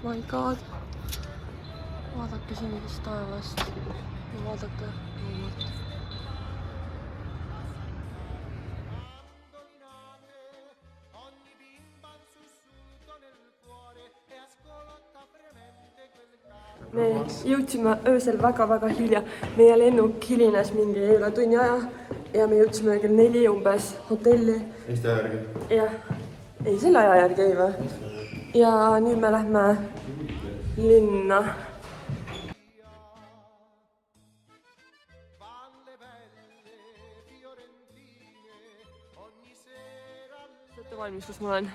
Oh my god. Vaadake sinisest taevast ja vaadake loomalt. Me jõudsime öösel väga hilja. Meie lennuk hilines mingi üle tunni aja ja me jõudsime kell 4 umbes hotelli. Eesti aja järgi? Jah. Ei, selle aja järgi ei või? Ja nüüd me lähme linna. Sõite valmis, kus ma olen?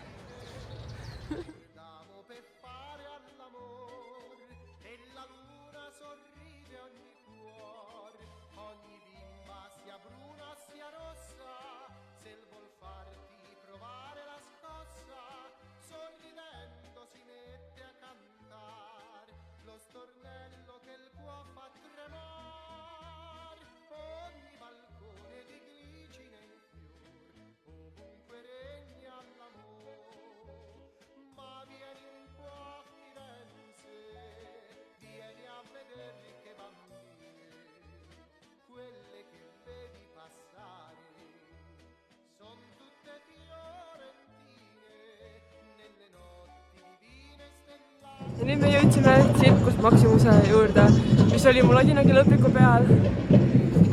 Ja nüüd me jõudsime Circus Maximuse juurde, mis oli mul Odinagi lõpliku peal,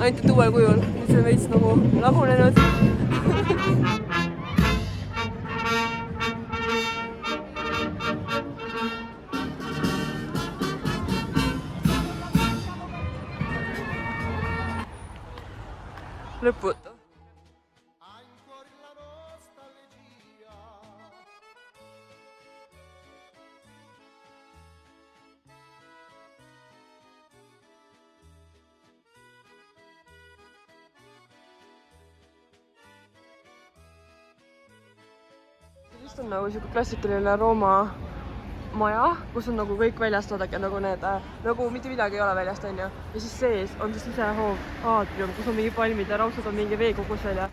ainult uuel kujul, nüüd see on veits nagu lagunenud. Lõputu. Vist on nagu siuke klassikaline Rooma maja, kus on nagu kõik väljast, vaadake nagu need, nagu mitte midagi ei ole väljast, on ju. Ja siis sees on siis sisehoov aatrium, kus on mingi palmid ja raudselt on mingi veekogus välja.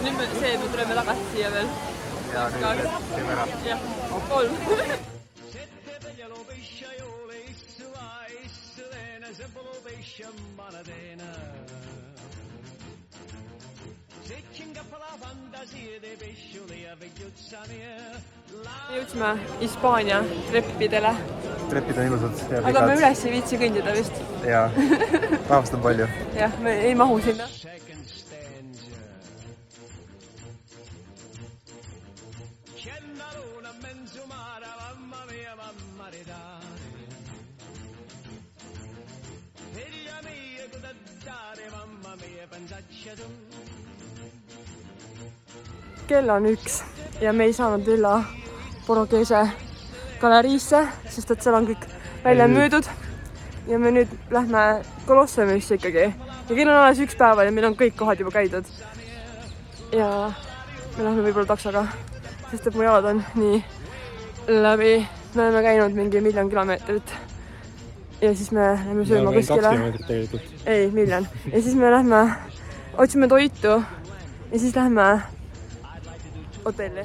Nüüd me tuleme tagasi siia veel. Jaa, nüüd teeme ära. Jah, 3. Jõudsime Hispaania treppidele. Treppid on ilusad ja pikad. Aga me üles ei viitsi kõndida vist. Jaa, rahvast on palju. Jah, me ei mahu sinna. Kell on 1 ja me ei saanud Villa Borghese galeriisse, sest et seal on kõik välja müüdud. Ja me nüüd lähme Colosseumisse ikkagi. Ja kell on alles 1 päeval ja meil on kõik kohad juba käidud. Ja me lähme võib-olla taksoga, sest et mu jalad on nii läbi. Me oleme käinud mingi 1 000 000 kilomeetrit. Ja siis me lähme sööma kuskile. 2 kilomeetrit tegelikult. Ei, 1 000 000. Ja siis me lähme, otsime toitu ja siis lähme hotelli.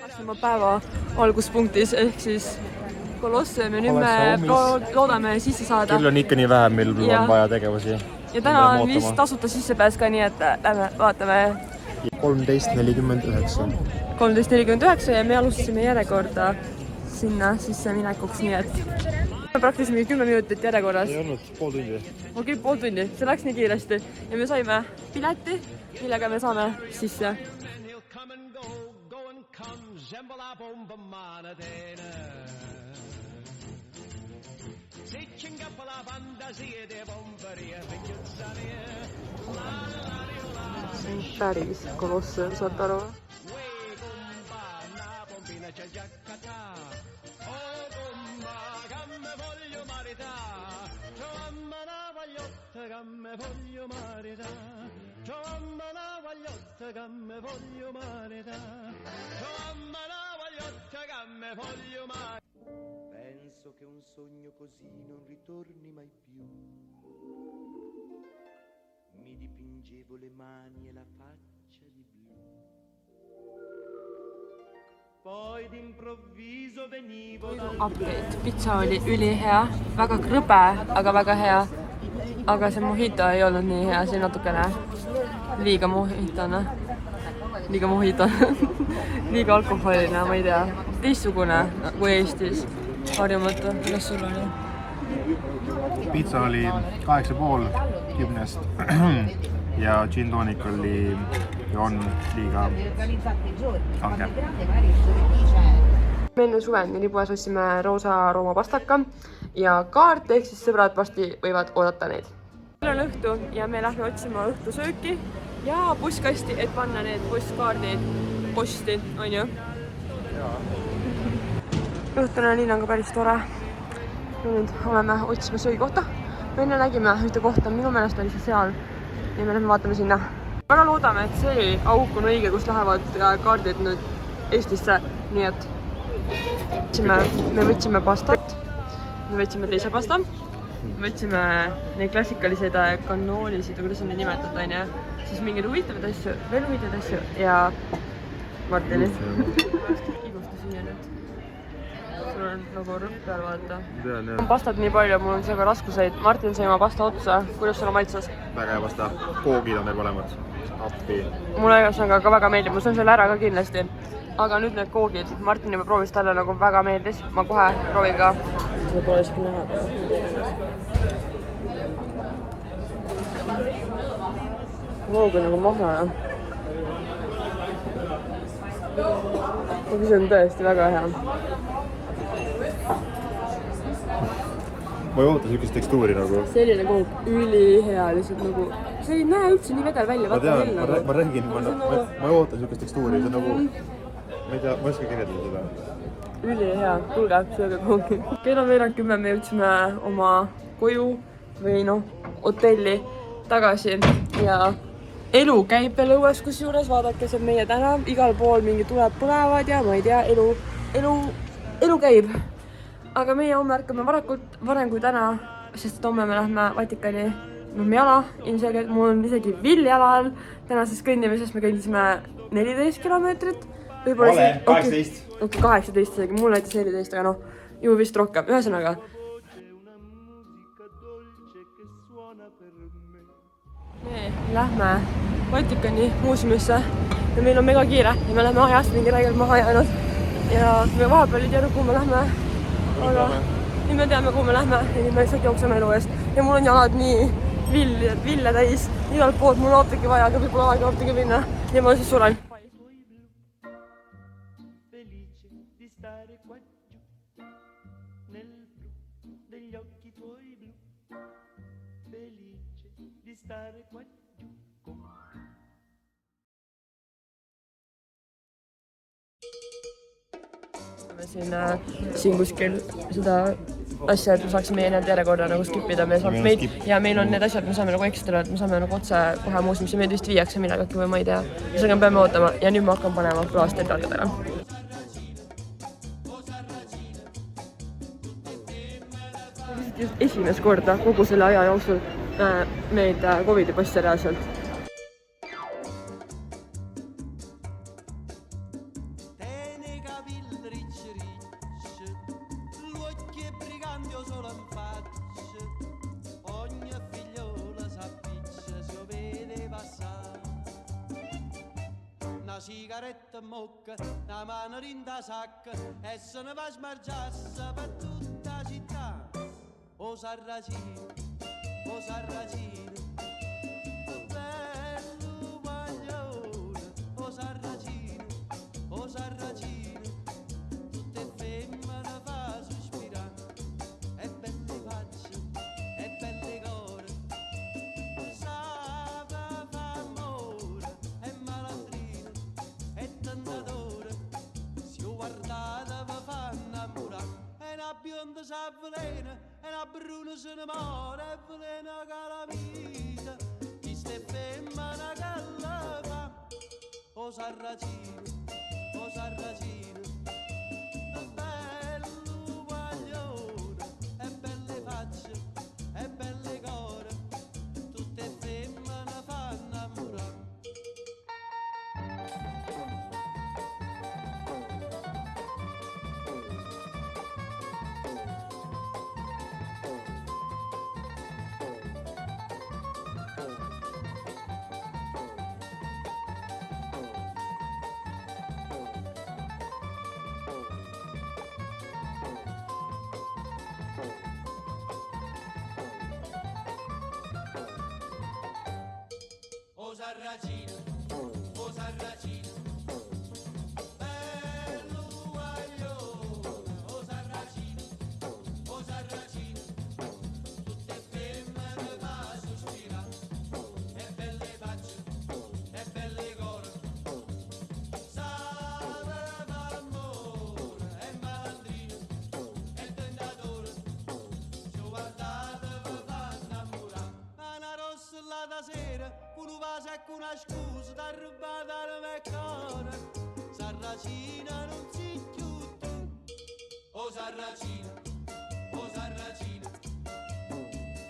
Asuma päeva alguspunktis ehk siis Colosseum ja nüüd me loodame sisse saada. Küll on ikka nii vähe, mil on vaja tegevusi. ja täna on vist tasuta sissepääs ka, nii et lähme vaatame. 13.49. 13.49 ja me alustasime järjekorda sinna sisse minekuks, nii et me praktiliselt 10 minutit järjekorras. Ei olnud pool tundi. Okei, pool tundi, see läks nii kiiresti ja me saime pileti, millega me saame sisse. See on päris kolosseum, saad aru? Penso che un sogno così non ritorni mai più. Mi dipingevo le mani e la faccia di blu. Poi d'improvviso venivo Update. Pitsa oli ülihea, väga krõbe, aga väga hea. Aga see mojito ei olnud nii hea, see natukene liiga mojitone. Liiga alkoholiline, ma ei tea. Teistsugune kui Eestis. Harjumatu, kuidas sul oli? Pizza oli 8,5 10-st ja gin tonic oli liiga kange. Me enne suvendini poes ostsime roosa Rooma pastaka ja kaart, ehk siis sõbrad varsti võivad oodata neid. Meil on õhtu ja me lähme otsima õhtusööki ja busskasti, et panna need busskaardid posti, on ju? Õhtune linn on ka päris tore. Me nüüd oleme otsima söögikohta. Me enne nägime ühte kohta, minu meelest oli see seal ja me lähme vaatame sinna. Väga loodame, et see auk on õige, kus lähevad kaardid nüüd Eestisse, nii et me võtsime pastat, me võtsime teise pasta, me võtsime neid klassikalised kanoolisid, kuidas on neid nimetatud, on ju, siis mingeid huvitavaid asju, veel huvitavaid asju ja Martini. Ilusti siia nüüd. Sul on nagu rõpp peal, vaata. On pastat nii palju, mul on seega raskuseid. Martin sai oma pasta otsa. Kuidas sul on maitses? Väga hea pasta. Koogid on neil mõlemad. Appi. Mulle ka väga meeldib. Mul on selle ära ka kindlasti. Aga nüüd need koogid. Martin juba proovis, talle nagu väga meeldis. Ma kohe proovin ka. Seda pole isegi näha. Voog on nagu maha. See on tõesti väga hea. Ma ei oota sellist tekstuuri nagu. Selline koog ülihea, lihtsalt nagu... See ei näe üldse nii vedel välja. Ma tean, ma räägin, ma ei oota sellist tekstuuri. See on nagu... Ma ei tea, ma ei oska kirjeldada seda. Ülihea, tulge, sööge koogi. Kell on veerand 10, me jõudsime oma koju või hotelli tagasi ja elu käib veel õues, kusjuures vaadake, see on meie tänav, igal pool mingi tuled põlevad ja ma ei tea, elu käib. Aga meie homme ärkame varakult, varem kui täna, sest homme me lähme Vatikani jala, ilmselgelt mul on isegi vill jala all. Tänasest kõndimisest me kõndisime 14 kilomeetrit. Vale, 18. Okei, 18 isegi, mul näitas 14, aga ju vist rohkem. Ühesõnaga. Me lähme Vatikani muuseumisse ja meil on mega kiire ja me lähme ajast mingi räigelt maha jäänud. Ja me vahepeal ei tea, kuhu me lähme. Aga nüüd me teame, kuhu me lähme ja nüüd me lihtsalt jookseme elu eest. Ja mul on jalad nii ville täis. Igalt poolt mul on aptegi vaja, aga võib-olla aega aptegi minna. Ja ma siis suren. Siin kuskil seda asja, et me saaksime need järjekorda nagu skipida. Meil on need asjad, me saame nagu ekstra, et me saame nagu otse kohe muuseumisse, meid vist viiakse millegagi või ma ei tea. Ühesõnaga peame ootama ja nüüd ma hakkan panema plaastrid jalgadele. Just esimest korda kogu selle aja jooksul neid Covidi passe reaalselt. sigaretta in bocca, una mano in da sacca e se ne va a smargiarsi per tutta la città. O Sarracino, bello guaglione, o Sarracino, tutte femmine fa sospirare, e belle facce, e belle core, sa fa amore, e malandrino, e tentatore, si guardate vi fa innamorare, e una bionda s'avvelena, e una bruna se ne muore, e velena calamita, chi ste femmina che la fa, o Sarracino, bello guaglione, e belle facce, e belle core, tutte femmine fanno innamorare. O Sarracino, bello guaglione, o Sarracino, tutte femmine fa sospirare, e belle facce, e belle core, sa fa amore, e malandrino, e tentatore, se guardate vi fa innamorare, una rossa là da sera, un vaso e una scusa da rubare al meccano, Sarracina non si chiude, o Sarracina,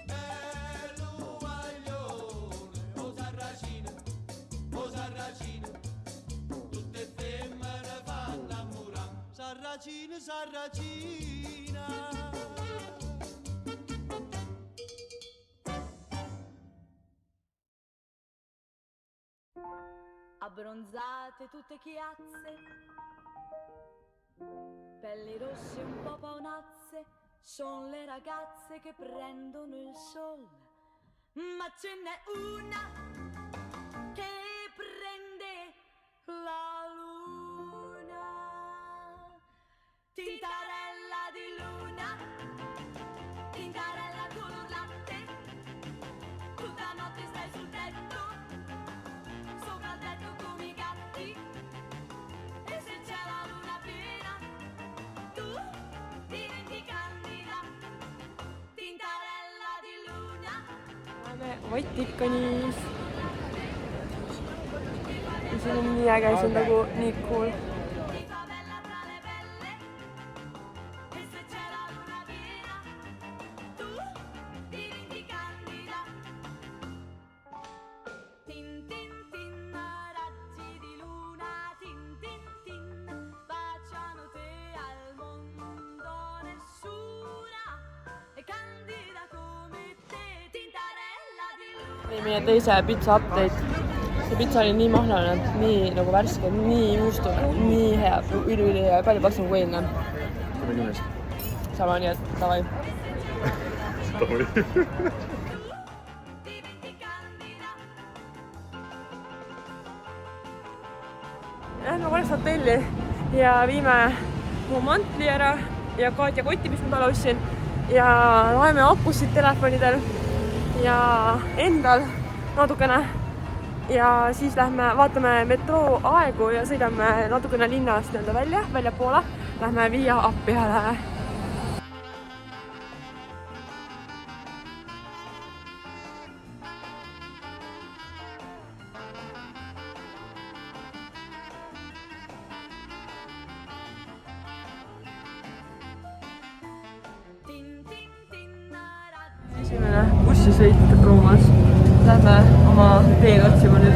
bello guaglione, o Sarracina, tutte femmine fanno innamorare, Sarracina. Abbronzate tutte chiazze, pelli rosse un po' paonazze, son le ragazze che prendono il sol, ma ce n'è una che prende la luna, tintarella di luna, tintarella color latte, tutta notte stai sul tetto, sopra il tetto come i gatti, e se c'è la luna piena tu diventi candida, tintarella di luna. oleme Vatikanis. ja siin on nii äge, see on nagu nii cool. Nii meie teise pitsa update. See pitsa oli nii mahlane, nii nagu värske, nii juustune, nii hea, üli-hea ja palju paksem kui eelne. 10. Sama, nii et davai. Lähme korraks hotelli ja viime mu mantli ära ja Katja kotti, mis ma talle ostsin ja laeme akusid telefonidel ja endal natukene ja siis lähme vaatame metroo aegu ja sõidame natukene linnast väljapoole, lähme Via Appiale. Esimene bussisõit Roomas. Lähme oma teed otsima nüüd.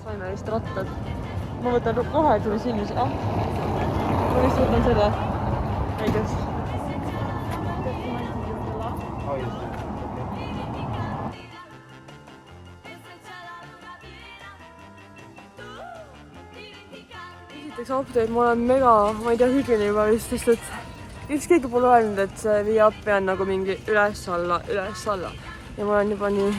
Saime vist rattad. Ma võtan kohe, et sulle sinna. Ma vist võtan selle. Vegas. Oh, just okay. E se c'è la luna piena, tu dimenticanti. Esiteks update, ma olen ma ei tea, hügine juba vist, sest et üks keegi pole öelnud, et see vii appi on nagu mingi üles-alla. Ja ma olen juba nii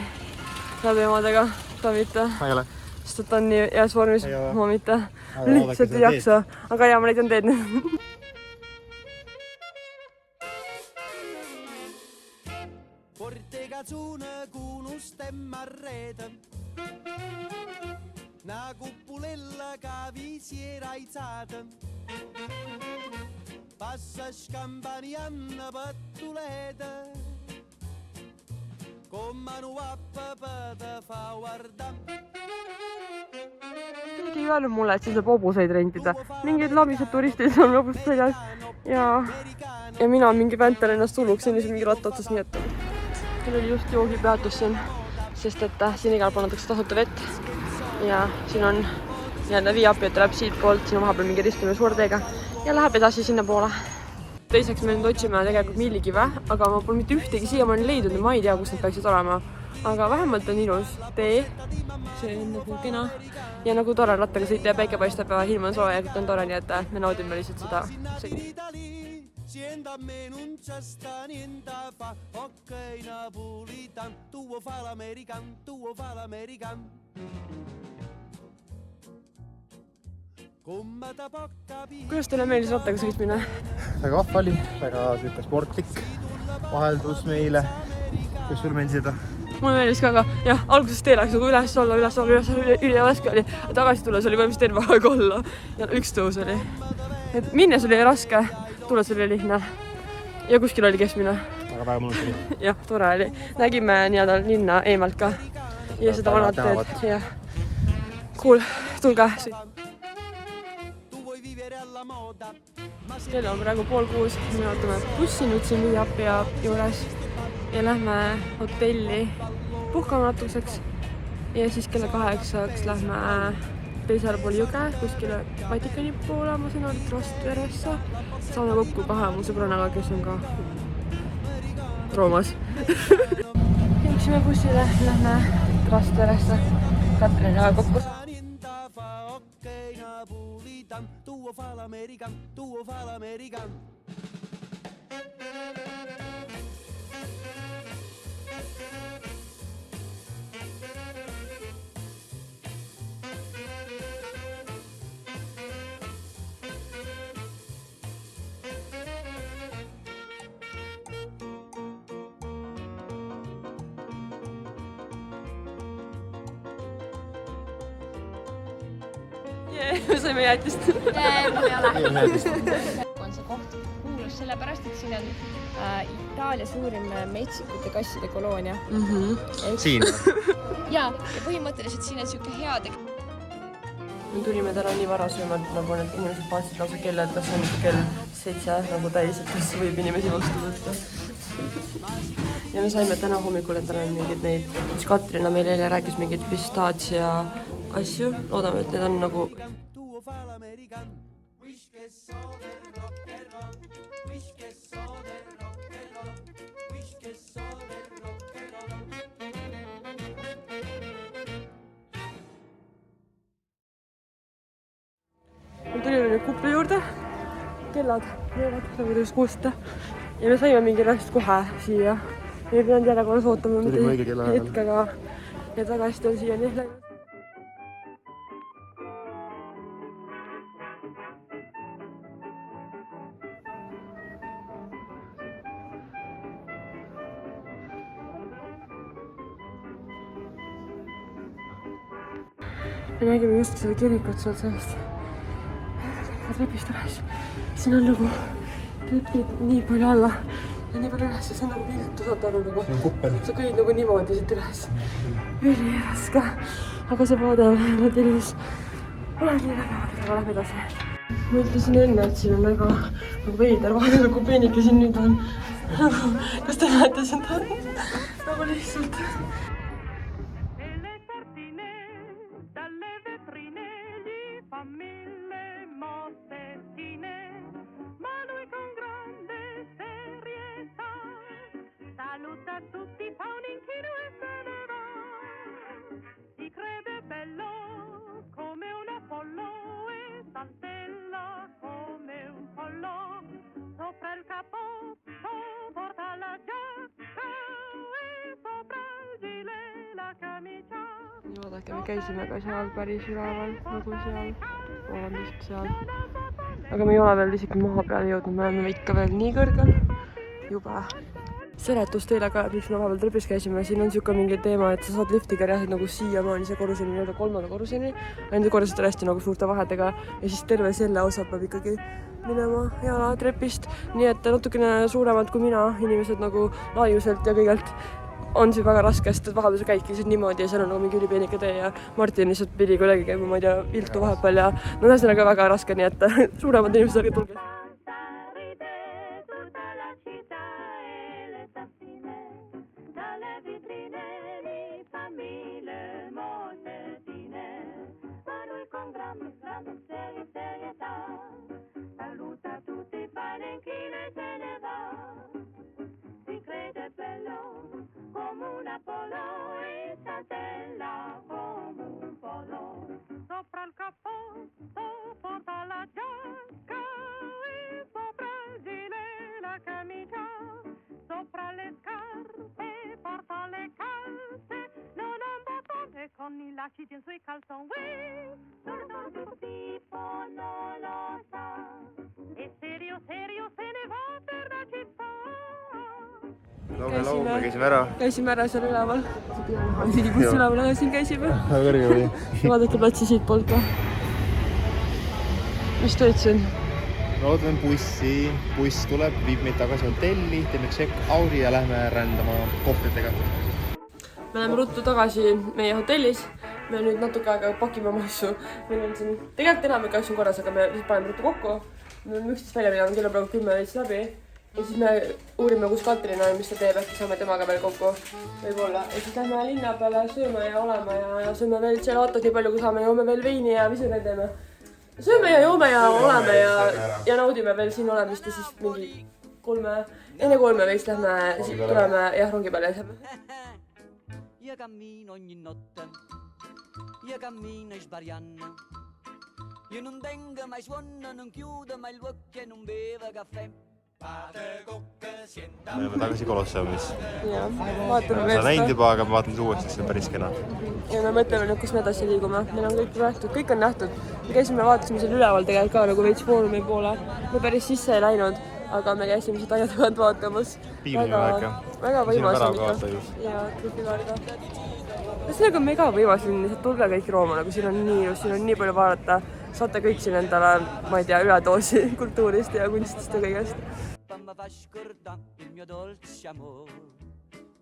läbi omadega ka mitte, Ma ei ole. sest et on nii heas vormis, Ei ole. ma mitte Aga lihtsalt oodake ei seda jaksa. Aga jaa, ma näitan teed nüüd. Portegazzone con un stemma a rete, una cupolella che vi si era aizzata, passa scampanianna pattuleta, con manu a papà te fa guardare. Keegi ei öelnud mulle, et siin saab hobuseid rentida. Mingid lamised turistid on hobust seljas ja mina mingi väntan ennast hulluks, siin mingi ratta otsas, nii et meil oli just joogipeatus siin, sest et siin igal pool antakse tasuta vett ja siin on nii-öelda vii api, et tuleb siit poolt, siin on vahepeal mingi ristimine suurteega ja läheb edasi sinna poole. Teiseks me nüüd otsime tegelikult millikive, aga ma pole mitte ühtegi siiamaani leidnud ja ma ei tea, kus need peaksid olema. Aga vähemalt on ilus tee, see on nagu kena ja nagu tore rattaga sõita ja päike paistab ja ilm on soe ja kõik on tore, nii et me naudime lihtsalt seda sõitu. Sienta a me non c'è sta niente a fa, ok napolitan, tu fa l'american, tu fa l'american. Come ta pocca pi. Kuidas teile meeldis rattaga sõitmine? Väga vahva oli, väga siuke sportlik vaheldus meile. Kus sul meeldis seda? Mulle meeldis ka, aga jah, alguses tee läks nagu üles-alla, üliraske oli. Tagasi tulles oli võimist terve aeg olla ja üks tõus oli. Et minnes oli raske, tulles oli lihtne ja kuskil oli keskmine. Aga väga mõnus oli. Jah, tore oli. Nägime nii-öelda linna eemalt ka ja seda vanad teed. Jah. Cool, tulge. Kell on praegu 5:30, me ootame bussi nüüd siin vii appi juures ja lähme hotelli puhkama natukeseks ja siis kella 8 lähme teisele pool jõge kuskile Vatikani poole, ma saan aru, Trastveresse. Saame kokku 2 mu sõbranaga, kes on ka Roomas. Jõuksime bussile, lähme Trastveresse Katrinaga kokku. Tu fa l'american, tu fa l'american. Me saime jäätist. Mul ei ole. On see koht kuulus sellepärast, et siin on Itaalia suurim metsikute kasside koloonia. Siin? Ja põhimõtteliselt siin on siuke heade. Me tulime täna nii vara sööma, et nagu need inimesed vaatasid lausa kella, et kas on kell 7 nagu täis, et kas võib inimesi vastu võtta. Ja me saime täna hommikul endale mingid neid, mis Katrina meil eile rääkis mingid pistaatsia asju. Loodame, et need on nagu me tulime nüüd kupli juurde, kellad löövad, nagu te just kuulsite. Ja me saime mingi rast kohe siia. Me ei pidanud järjekorras ootama hetkega ja tagasi on siia nii läinud. Me nägime just seda kirikut sealt sellest trepist üles. Siin on nagu trepid nii palju alla ja nii palju üles ja see on nagu piiritu, saad aru nagu. See on kuppel. Sa kõid nagu niimoodi siit üles. Üli raske. Aga see vaade on väga ilus. Olen nii väga, aga lähme edasi. Ma ütlesin enne, et siin on väga veider vaade nagu peenike siin nüüd on. Kas te näete seda? Nagu lihtsalt. tutti fa un inchino e se ne va. Si crede bello come un Apollo e saltella come un pollo. Sopra il cappotto porta la giacca e sopra il gilet la camicia. nii vaadake, me käisime ka seal päris üleval, nagu seal, vabandust, seal. aga me ei ole veel isegi maa peale jõudnud, me oleme ikka veel nii kõrgel, jube. Seletus teile ka, miks me vahepeal trepis käisime, siin on siuke mingi teema, et sa saad liftiga reaalselt nagu siiamaani see korruseni nii-öelda 3. korruseni, ainult korrusid hästi nagu suurte vahedega ja siis terve selle osa peab ikkagi minema jalatrepist, nii et natukene suuremad kui mina inimesed nagu laiuselt ja kõigelt on siin väga raske, sest et vahepeal sa käidki lihtsalt niimoodi ja seal on nagu mingi ülipeenike tee ja Martin lihtsalt pidi kuidagi käima, ma ei tea, viltu vahepeal ja no ühesõnaga väga raske, nii et suuremad inimesed ärge tulge. Come un Apollo e saltella come un pollo. Sopra il cappotto porta la giacca e sopra il gilet la camicia. Sopra le scarpe porta le calze, non ha un bottone con i lacci in sui calzoni. Solo il tipo non lo sa e serio se ne va per la città. Laul me käisime ära. Käisime ära seal üleval. Kus üleval, aga siin käisime. Väga kõrge oli. Ja vaadake platsi siit poolt ka. Mis teed siin? Me ootame bussi, buss tuleb, viib meid tagasi hotelli, teeme check-out'i ja lähme rändama kohvritega. Me oleme ruttu tagasi meie hotellis. Me nüüd natuke aega pakime oma asju. Meil on siin tegelikult enamik asju korras, aga me paneme ruttu kokku. Me oleme üksteist välja minema, kell on praegu 10 veits läbi. Ja siis me uurime, kus Katrin on, mis ta teeb, äkki saame temaga veel kokku võib-olla. Ja siis lähme linna peale sööma ja olema ja sööme veel gelaatot nii palju, kui saame, joome veel veini ja mis me teeme. Sööme ja joome ja oleme ja naudime veel siin olemist ja siis mingi enne 3 veits lähme, tuleme jah rongi peale ja saame. Io cammino ogni notte, io cammino sbariando. Io non tengo mai suono, non chiudo mai gli occhi e non bevo caffè. Me oleme tagasi Kolosseumis. Ja, vaatame Sa näinud juba, aga ma vaatan siis uuesti, see on päris kena. Ja me mõtleme nüüd, kus me edasi liigume. Meil on kõik on nähtud. Me käisime, vaatasime seal üleval tegelikult ka nagu veits foorumi poole. Me päris sisse ei läinud, aga me käisime seda aia tagant vaatamas. Piilusime väike. Väga võimas on ikka. Ja, trufikarga. See on mega võimas, lihtsalt tulge kõik Rooma, nagu siin on nii ilus, siin on nii palju vaadata. Saate kõik siin endale, ma ei tea, üledoosi kultuurist ja kunstist ja kõigest. Ma fa scordare il mio dolce amor.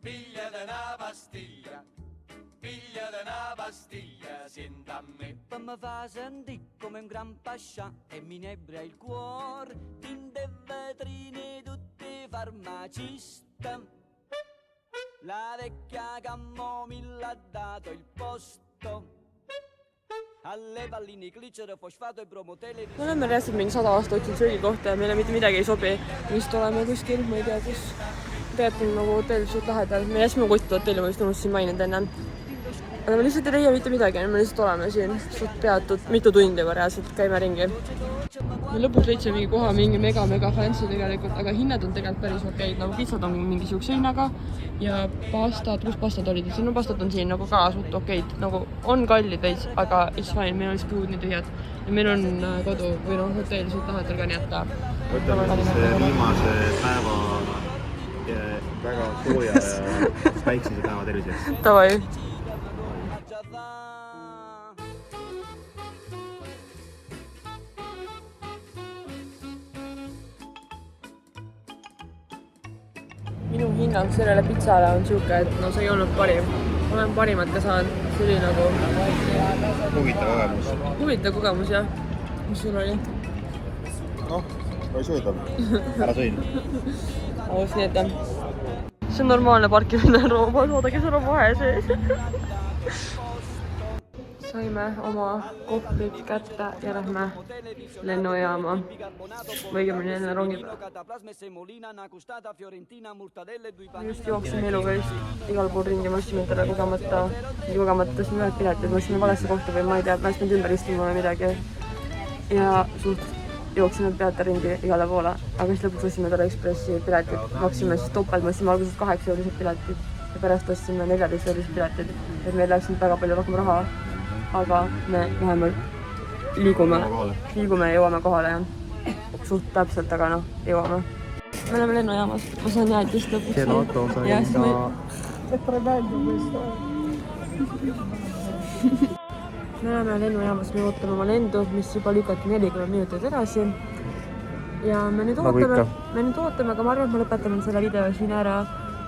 Pigliate una pastiglia, senta a me. Mi fa sentire come un gran pascià e mi inebria il cuore. Tinte vetrine tutti farmacista. La vecchia cammomilla ha dato il posto. Alle palline glicero, fosfato e bromotele. Me oleme reaalselt mingi 100 aasta otsinud söögikohta ja meile mitte midagi ei sobi. Me vist oleme kuskil, ma ei tea kus. Tegelikult on nagu hotell suht lähedal. Me jätsime kutida hotelli, ma vist unustasin mainida enne. Aga me lihtsalt ei leia mitte midagi, me lihtsalt oleme siin suht peatud mitu tundi juba reaalselt, käime ringi. Me lõpus leidsime mingi koha, mingi mega fancy tegelikult, aga hinnad on tegelikult päris okeid, nagu pitsad on mingi siukse hinnaga ja pastad, kus pastad olid, siin on pastad on siin nagu ka suht okeid, nagu on kallid veits, aga it's fine, meil on lihtsalt kuud nii tühjad ja meil on kodu või noh, hotell suht lähedal ka, nii et võtame siis viimase päeva väga sooja ja päiksese päeva terviseks. Davai. Minu hinnang sellele pitsale on siuke, et no see ei olnud parim. Olen parimat ka saanud, see oli nagu Huvitav kogemus. Huvitav kogemus, jah. Mis sul oli? Noh, oli söödav. Ära sõin. Aus, nii et see on normaalne parkimine Roomas, oodake, seal on vahe sees. saime oma kohvrid kätte ja lähme lennujaama. Või õigemini enne rongi peale. Just jooksime eluga just igal pool ringi, ma ostsin endale kogemata siin ühed piletid, ma ostsin valesse kohta või ma ei tea, ma ostsin ümber istuma või midagi. Ja suht jooksime pealt ringi igale poole, aga siis lõpuks ostsime talle Ekspressi piletid, maksime siis topelt, ma ostsin alguses 8-eurised piletid ja pärast ostsime 14-eurised piletid, et meil läks nüüd väga palju rohkem raha, aga me vähemalt liigume ja jõuame kohale ja suht täpselt, aga noh, jõuame. Me oleme lennujaamas, ma saan jäätist lõpuks. Ja siis me oleme lennujaamas, me ootame oma lendu, mis juba lükati 40 minutit edasi. Ja me nüüd ootame, aga ma arvan, et ma lõpetame selle video siin ära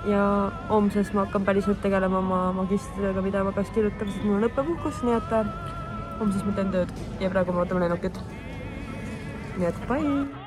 ja homsest ma hakkan päriselt tegelema oma magistritööga, mida ma peaks kirjutama, sest mul on õppepuhkus, nii et homsest ma teen tööd ja praegu me ootame lennukit. Nii et bye!